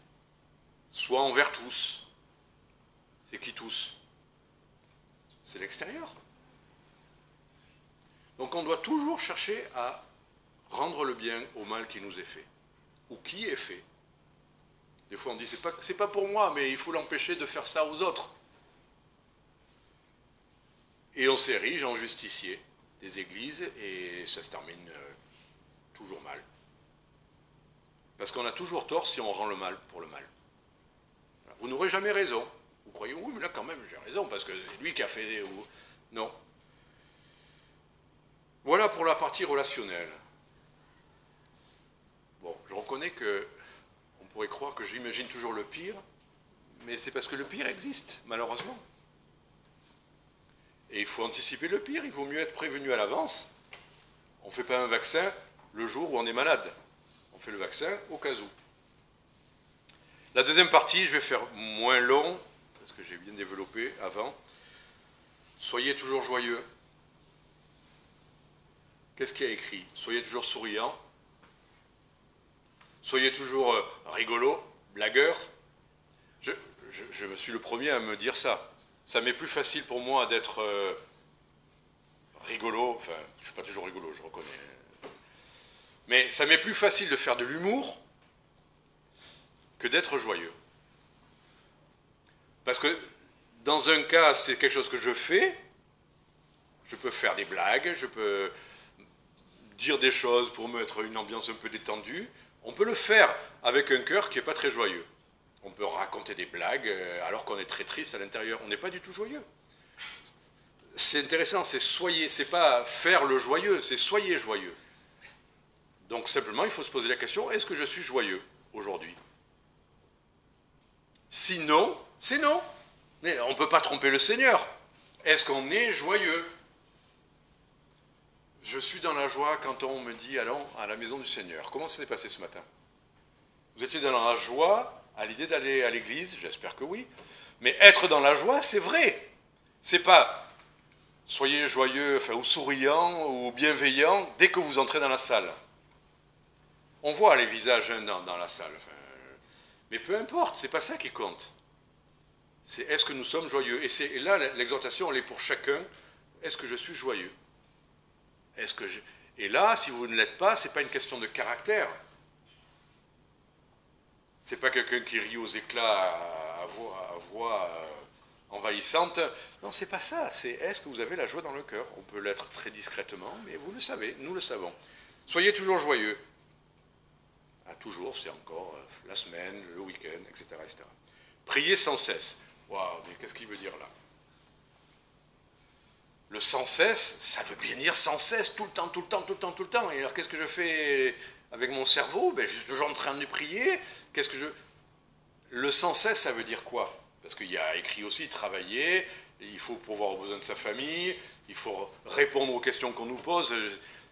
soit envers tous. C'est qui tous? C'est l'extérieur. Donc on doit toujours chercher à rendre le bien au mal qui nous est fait, ou qui est fait. Des fois on dit c'est pas pour moi, mais il faut l'empêcher de faire ça aux autres. Et on s'érige en justicier des églises et ça se termine toujours mal. Parce qu'on a toujours tort si on rend le mal pour le mal. Vous n'aurez jamais raison. Vous croyez, oui, mais là quand même j'ai raison, parce que c'est lui qui a fait... Non. Voilà pour la partie relationnelle. Bon, je reconnais que on pourrait croire que j'imagine toujours le pire, mais c'est parce que le pire existe, malheureusement. Et il faut anticiper le pire, il vaut mieux être prévenu à l'avance. On ne fait pas un vaccin le jour où on est malade. On fait le vaccin au cas où. La deuxième partie, je vais faire moins long, parce que j'ai bien développé avant. Soyez toujours joyeux. Qu'est-ce qu'il y a écrit? Soyez toujours souriant. Soyez toujours rigolo, blagueur. Je me suis le premier à me dire ça. Ça m'est plus facile pour moi d'être rigolo. Enfin, je ne suis pas toujours rigolo, je reconnais. Mais ça m'est plus facile de faire de l'humour que d'être joyeux. Parce que dans un cas, c'est quelque chose que je fais. Je peux faire des blagues, je peux dire des choses pour mettre une ambiance un peu détendue. On peut le faire avec un cœur qui n'est pas très joyeux. On peut raconter des blagues alors qu'on est très triste à l'intérieur. On n'est pas du tout joyeux. C'est intéressant, c'est pas faire le joyeux, c'est soyez joyeux. Donc simplement, il faut se poser la question, est-ce que je suis joyeux aujourd'hui? Sinon, c'est non. Mais on ne peut pas tromper le Seigneur. Est-ce qu'on est joyeux? Je suis dans la joie quand on me dit allons à la maison du Seigneur. Comment ça s'est passé ce matin? Vous étiez dans la joie à l'idée d'aller à l'église? J'espère que oui. Mais être dans la joie, c'est vrai. C'est pas soyez joyeux, enfin, ou souriant, ou bienveillant dès que vous entrez dans la salle. On voit les visages dans la salle. Enfin, mais peu importe, c'est pas ça qui compte. C'est est-ce que nous sommes joyeux? Et là, l'exhortation, elle est pour chacun. Est-ce que je suis joyeux? Et là, si vous ne l'êtes pas, ce n'est pas une question de caractère. Ce n'est pas quelqu'un qui rit aux éclats à voix envahissante. Non, c'est pas ça. C'est est-ce que vous avez la joie dans le cœur? On peut l'être très discrètement, mais vous le savez, nous le savons. Soyez toujours joyeux. Ah, toujours, c'est encore la semaine, le week-end, etc., etc. Priez sans cesse. Waouh, mais qu'est-ce qu'il veut dire là? Le sans cesse, ça veut bien dire sans cesse, tout le temps, tout le temps, tout le temps, tout le temps. Et alors qu'est-ce que je fais avec mon cerveau? Ben, je suis toujours en train de prier. Qu'est-ce que je... le sans cesse, ça veut dire quoi? Parce qu'il y a écrit aussi travailler, il faut pourvoir aux besoins de sa famille, il faut répondre aux questions qu'on nous pose.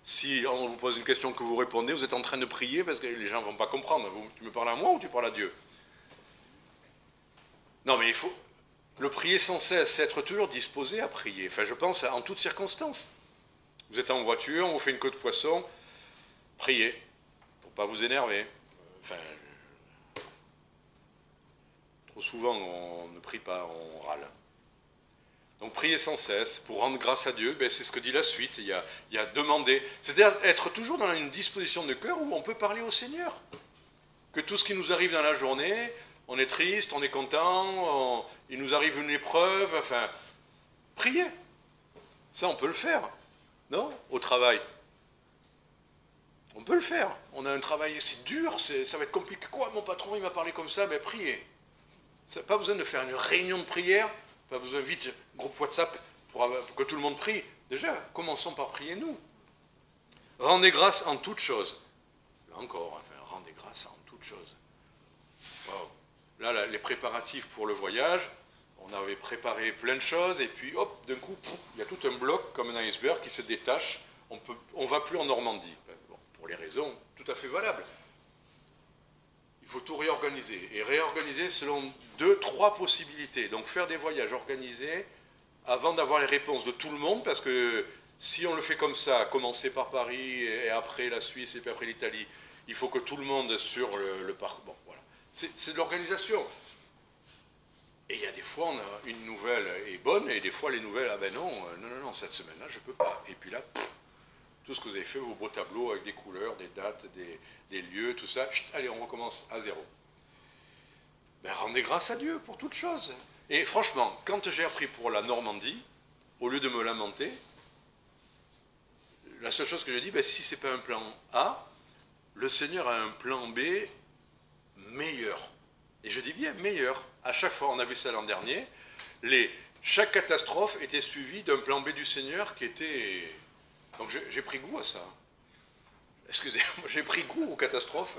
Si on vous pose une question que vous répondez, vous êtes en train de prier parce que les gens ne vont pas comprendre. Tu me parles à moi ou tu parles à Dieu? Non, mais il faut le prier sans cesse, c'est être toujours disposé à prier. Enfin, je pense en toutes circonstances. Vous êtes en voiture, on vous fait une queue de poisson, priez, pour ne pas vous énerver. Enfin, trop souvent, on ne prie pas, on râle. Donc prier sans cesse, pour rendre grâce à Dieu, ben, c'est ce que dit la suite, il y a demander. C'est-à-dire être toujours dans une disposition de cœur où on peut parler au Seigneur. Que tout ce qui nous arrive dans la journée, on est triste, on est content, il nous arrive une épreuve, enfin, prier. Ça, on peut le faire, non? Au travail. On peut le faire. On a un travail, c'est dur, ça va être compliqué. Quoi, mon patron, il m'a parlé comme ça, ben priez. Pas besoin de faire une réunion de prière, pas besoin vite, groupe WhatsApp, pour que tout le monde prie. Déjà, commençons par prier nous. Rendez grâce en toutes choses. Là encore, enfin, rendez grâce en toutes choses. Wow. Là, les préparatifs pour le voyage, on avait préparé plein de choses, et puis hop, d'un coup, il y a tout un bloc, comme un iceberg, qui se détache. On ne va plus en Normandie. Bon, pour les raisons tout à fait valables. Il faut tout réorganiser. Et réorganiser selon 2-3 possibilités. Donc faire des voyages organisés avant d'avoir les réponses de tout le monde, parce que si on le fait comme ça, commencer par Paris, et après la Suisse, et puis après l'Italie, il faut que tout le monde sur le parc. Bon, voilà. C'est de l'organisation. Et il y a des fois, on a une nouvelle est bonne, et des fois, les nouvelles, ah ben non, cette semaine-là, je ne peux pas. Et puis là, tout ce que vous avez fait, vos beaux tableaux avec des couleurs, des dates, des lieux, tout ça, allez, on recommence à zéro. Ben, rendez grâce à Dieu pour toutes choses. Et franchement, quand j'ai appris pour la Normandie, au lieu de me lamenter, la seule chose que j'ai dit, ben, si ce n'est pas un plan A, le Seigneur a un plan B meilleur. Et je dis bien meilleur. À chaque fois, on a vu ça l'an dernier, chaque catastrophe était suivie d'un plan B du Seigneur qui était... Donc j'ai pris goût à ça. Excusez-moi, j'ai pris goût aux catastrophes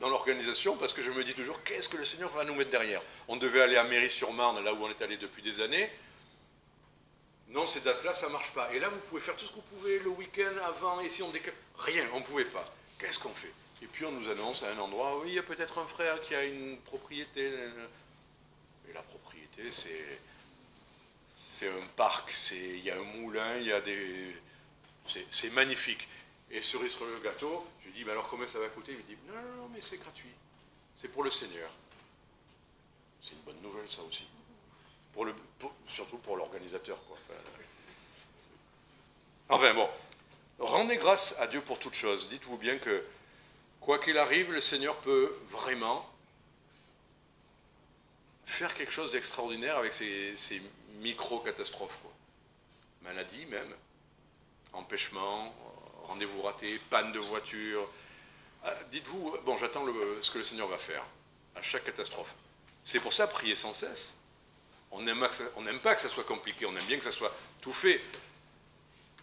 dans l'organisation parce que je me dis toujours, qu'est-ce que le Seigneur va nous mettre derrière? On devait aller à Méry-sur-Marne, là où on est allé depuis des années. Non, ces dates-là, ça ne marche pas. Et là, vous pouvez faire tout ce que vous pouvez le week-end avant, et si on décale... Rien, on ne pouvait pas. Qu'est-ce qu'on fait? Et puis on nous annonce à un endroit, oui, il y a peut-être un frère qui a une propriété. Et la propriété, c'est un parc, il y a un moulin, il y a des... C'est magnifique. Et cerise sur le gâteau, je lui dis, alors combien ça va coûter? Il me dit, non, mais c'est gratuit. C'est pour le Seigneur. C'est une bonne nouvelle, ça aussi. Surtout pour l'organisateur, quoi. Enfin bon, rendez grâce à Dieu pour toutes choses. Dites-vous bien que, quoi qu'il arrive, le Seigneur peut vraiment faire quelque chose d'extraordinaire avec ces micro-catastrophes, quoi. Maladie même, empêchement, rendez-vous raté, panne de voiture. Dites-vous, bon, j'attends ce que le Seigneur va faire à chaque catastrophe. C'est pour ça, prier sans cesse. On n'aime pas que ça soit compliqué, on aime bien que ça soit tout fait.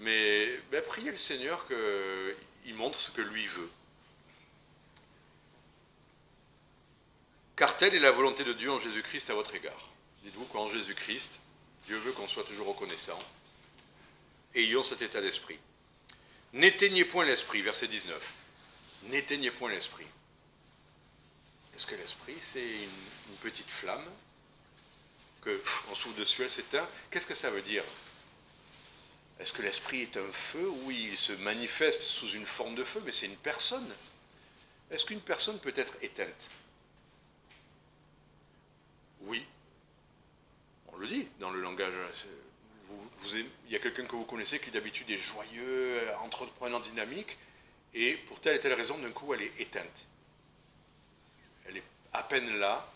Mais priez le Seigneur qu'il montre ce que lui veut. Car telle est la volonté de Dieu en Jésus-Christ à votre égard. Dites-vous qu'en Jésus-Christ, Dieu veut qu'on soit toujours reconnaissant. Et ayons cet état d'esprit. N'éteignez point l'esprit, verset 19. N'éteignez point l'esprit. Est-ce que l'esprit, c'est une petite flamme qu'on souffle dessus, elle s'éteint? Qu'est-ce que ça veut dire? Est-ce que l'esprit est un feu? Oui, il se manifeste sous une forme de feu, mais c'est une personne. Est-ce qu'une personne peut être éteinte? Oui. On le dit dans le langage. Il y a quelqu'un que vous connaissez qui d'habitude est joyeux, entreprenant, dynamique, et pour telle et telle raison, d'un coup, elle est éteinte. Elle est à peine là,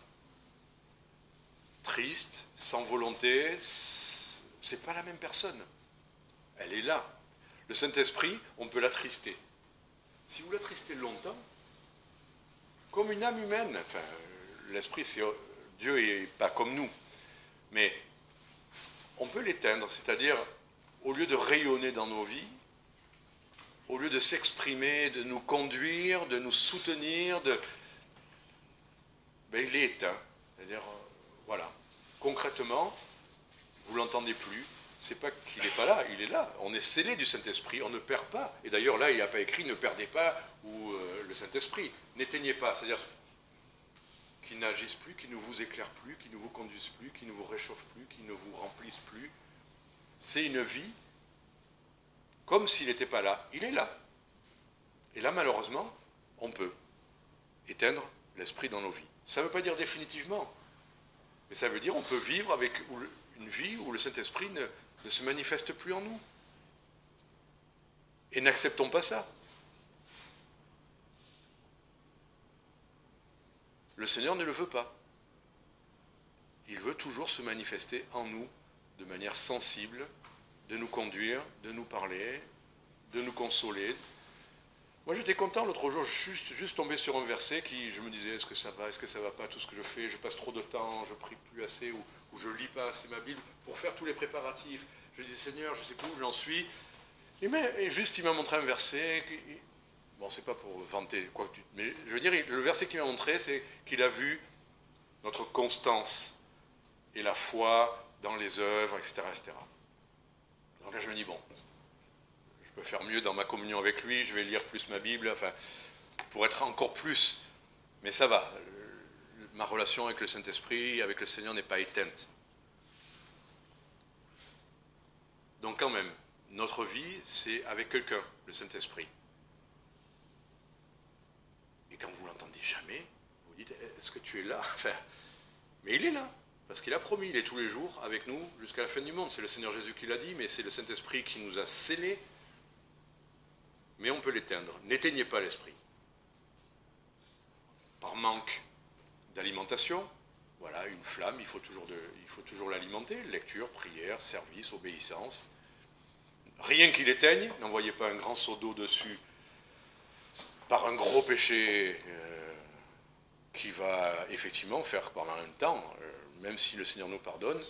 triste, sans volonté, c'est pas la même personne. Elle est là. Le Saint-Esprit, on peut l'attrister. Si vous l'attristez longtemps, comme une âme humaine, enfin, l'Esprit, Dieu n'est pas comme nous, mais on peut l'éteindre, c'est-à-dire, au lieu de rayonner dans nos vies, au lieu de s'exprimer, de nous conduire, de nous soutenir, il est éteint. C'est-à-dire, voilà, concrètement, vous ne l'entendez plus, c'est pas qu'il n'est pas là, il est là. On est scellé du Saint-Esprit, on ne perd pas. Et d'ailleurs, là, il n'a pas écrit « ne perdez pas » ou le Saint-Esprit. N'éteignez pas, c'est-à-dire qu'il n'agisse plus, qu'il ne vous éclaire plus, qu'il ne vous conduise plus, qu'il ne vous réchauffe plus, qu'il ne vous remplisse plus. C'est une vie comme s'il n'était pas là. Il est là. Et là, malheureusement, on peut éteindre l'Esprit dans nos vies. Ça ne veut pas dire définitivement, mais ça veut dire qu'on peut vivre avec une vie où le Saint-Esprit ne se manifeste plus en nous. Et n'acceptons pas ça. Le Seigneur ne le veut pas. Il veut toujours se manifester en nous de manière sensible, de nous conduire, de nous parler, de nous consoler. Moi j'étais content l'autre jour, juste tombé sur un verset qui, je me disais, est-ce que ça va pas, tout ce que je fais, je passe trop de temps, je prie plus assez, ou je lis pas assez ma Bible pour faire tous les préparatifs. Je disais, Seigneur, je sais pas où j'en suis. Et juste il m'a montré un verset, bon c'est pas pour vanter, quoi, mais je veux dire, le verset qu'il m'a montré, c'est qu'il a vu notre constance et la foi dans les œuvres, etc., etc. Donc là je me dis, bon, je peux faire mieux dans ma communion avec lui, je vais lire plus ma Bible, enfin, pour être encore plus. Mais ça va, ma relation avec le Saint-Esprit, avec le Seigneur n'est pas éteinte. Donc quand même, notre vie, c'est avec quelqu'un, le Saint-Esprit. Et quand vous ne l'entendez jamais, vous dites, est-ce que tu es là? Enfin, mais il est là, parce qu'il a promis, il est tous les jours avec nous jusqu'à la fin du monde. C'est le Seigneur Jésus qui l'a dit, mais c'est le Saint-Esprit qui nous a scellés. Mais on peut l'éteindre. N'éteignez pas l'Esprit. Par manque d'alimentation, voilà, une flamme, il faut toujours l'alimenter. Lecture, prière, service, obéissance. Rien qui l'éteigne, n'envoyez pas un grand seau d'eau dessus par un gros péché qui va effectivement faire pendant un temps, même si le Seigneur nous pardonne,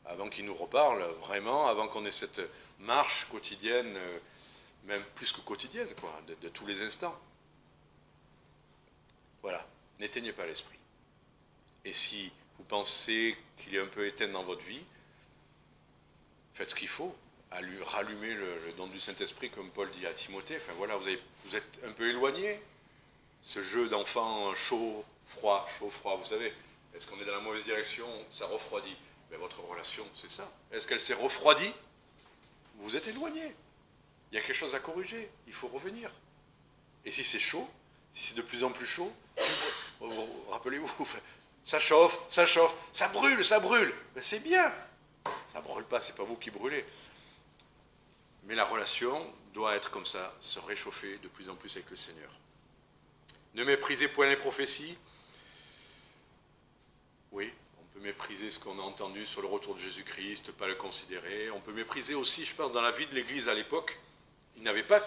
avant qu'il nous reparle, vraiment, avant qu'on ait cette marche quotidienne, même plus que quotidienne, quoi, de tous les instants. Voilà, n'éteignez pas l'Esprit. Et si vous pensez qu'il est un peu éteint dans votre vie, faites ce qu'il faut. Rallumer le don du Saint-Esprit, comme Paul dit à Timothée. Enfin voilà, vous êtes un peu éloigné. Ce jeu d'enfant chaud, froid, vous savez. Est-ce qu'on est dans la mauvaise direction? Ça refroidit. Mais votre relation, c'est ça. Est-ce qu'elle s'est refroidie? Vous êtes éloigné. Il y a quelque chose à corriger. Il faut revenir. Et si c'est chaud, si c'est de plus en plus chaud, rappelez-vous, ça chauffe, ça brûle. Mais c'est bien. Ça ne brûle pas, c'est pas vous qui brûlez. Mais la relation doit être comme ça, se réchauffer de plus en plus avec le Seigneur. Ne méprisez point les prophéties. Oui, on peut mépriser ce qu'on a entendu sur le retour de Jésus-Christ, pas le considérer. On peut mépriser aussi, je pense, dans la vie de l'Église à l'époque, il n'avait pas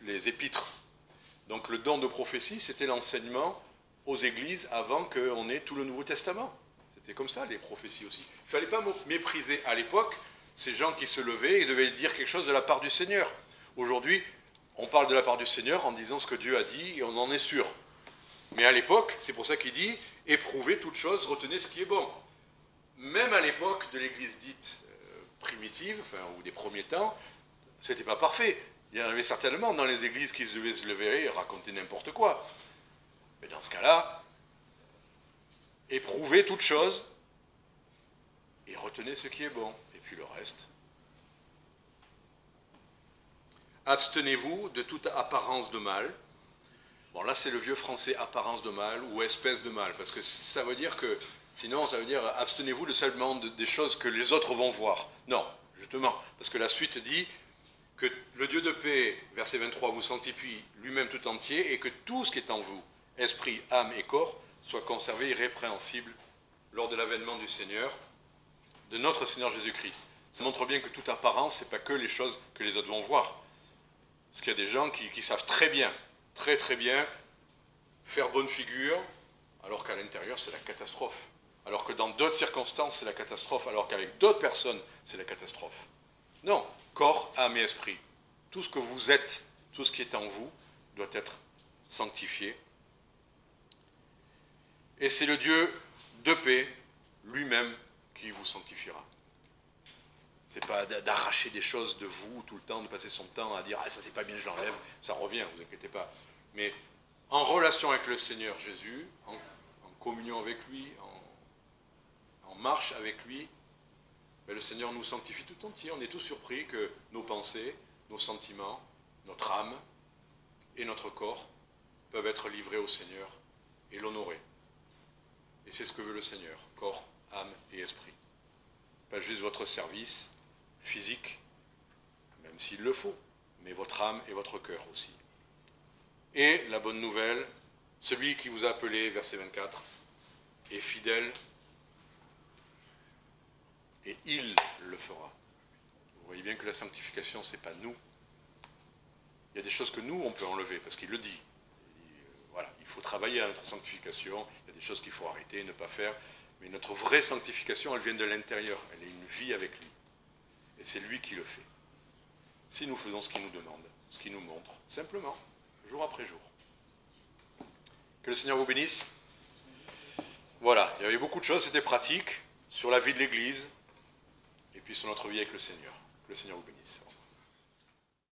les épîtres. Donc le don de prophétie, c'était l'enseignement aux églises avant qu'on ait tout le Nouveau Testament. C'était comme ça, les prophéties aussi. Il ne fallait pas mépriser à l'époque ces gens qui se levaient et devaient dire quelque chose de la part du Seigneur. Aujourd'hui, on parle de la part du Seigneur en disant ce que Dieu a dit et on en est sûr. Mais à l'époque, c'est pour ça qu'il dit « éprouvez toute chose, retenez ce qui est bon ». Même à l'époque de l'Église dite primitive, enfin, ou des premiers temps, ce n'était pas parfait. Il y en avait certainement dans les églises qui devaient se lever et raconter n'importe quoi. Mais dans ce cas-là, éprouvez toute chose et retenez ce qui est bon. Et puis le reste. Abstenez-vous de toute apparence de mal. Bon, là, c'est le vieux français apparence de mal ou espèce de mal, parce que ça veut dire que, sinon, ça veut dire abstenez-vous de seulement des choses que les autres vont voir. Non, justement, parce que la suite dit que le Dieu de paix, verset 23, vous sanctifie lui-même tout entier et que tout ce qui est en vous, esprit, âme et corps, soit conservé irrépréhensible lors de l'avènement du Seigneur, de notre Seigneur Jésus-Christ. Ça montre bien que toute apparence, ce n'est pas que les choses que les autres vont voir. Parce qu'il y a des gens qui savent très bien, très bien, faire bonne figure, alors qu'à l'intérieur, c'est la catastrophe. Alors que dans d'autres circonstances, c'est la catastrophe, alors qu'avec d'autres personnes, c'est la catastrophe. Non, corps, âme et esprit. Tout ce que vous êtes, tout ce qui est en vous, doit être sanctifié. Et c'est le Dieu de paix lui-même qui vous sanctifiera. Ce n'est pas d'arracher des choses de vous tout le temps, de passer son temps à dire « Ah, ça c'est pas bien, je l'enlève », ça revient, ne vous inquiétez pas. Mais en relation avec le Seigneur Jésus, en communion avec lui, en marche avec lui, ben le Seigneur nous sanctifie tout entier. On est tous surpris que nos pensées, nos sentiments, notre âme et notre corps peuvent être livrés au Seigneur et l'honorer. Et c'est ce que veut le Seigneur, corps, âme et esprit. Pas juste votre service physique, même s'il le faut, mais votre âme et votre cœur aussi. Et la bonne nouvelle, celui qui vous a appelé, verset 24, est fidèle et il le fera. Vous voyez bien que la sanctification, ce n'est pas nous. Il y a des choses que nous, on peut enlever, parce qu'il le dit. Voilà, il faut travailler à notre sanctification, il y a des choses qu'il faut arrêter, ne pas faire, mais notre vraie sanctification, elle vient de l'intérieur, elle est une vie avec lui. Et c'est lui qui le fait. Si nous faisons ce qu'il nous demande, ce qu'il nous montre, simplement, jour après jour. Que le Seigneur vous bénisse. Voilà, il y avait beaucoup de choses, c'était pratique, sur la vie de l'Église, et puis sur notre vie avec le Seigneur. Que le Seigneur vous bénisse.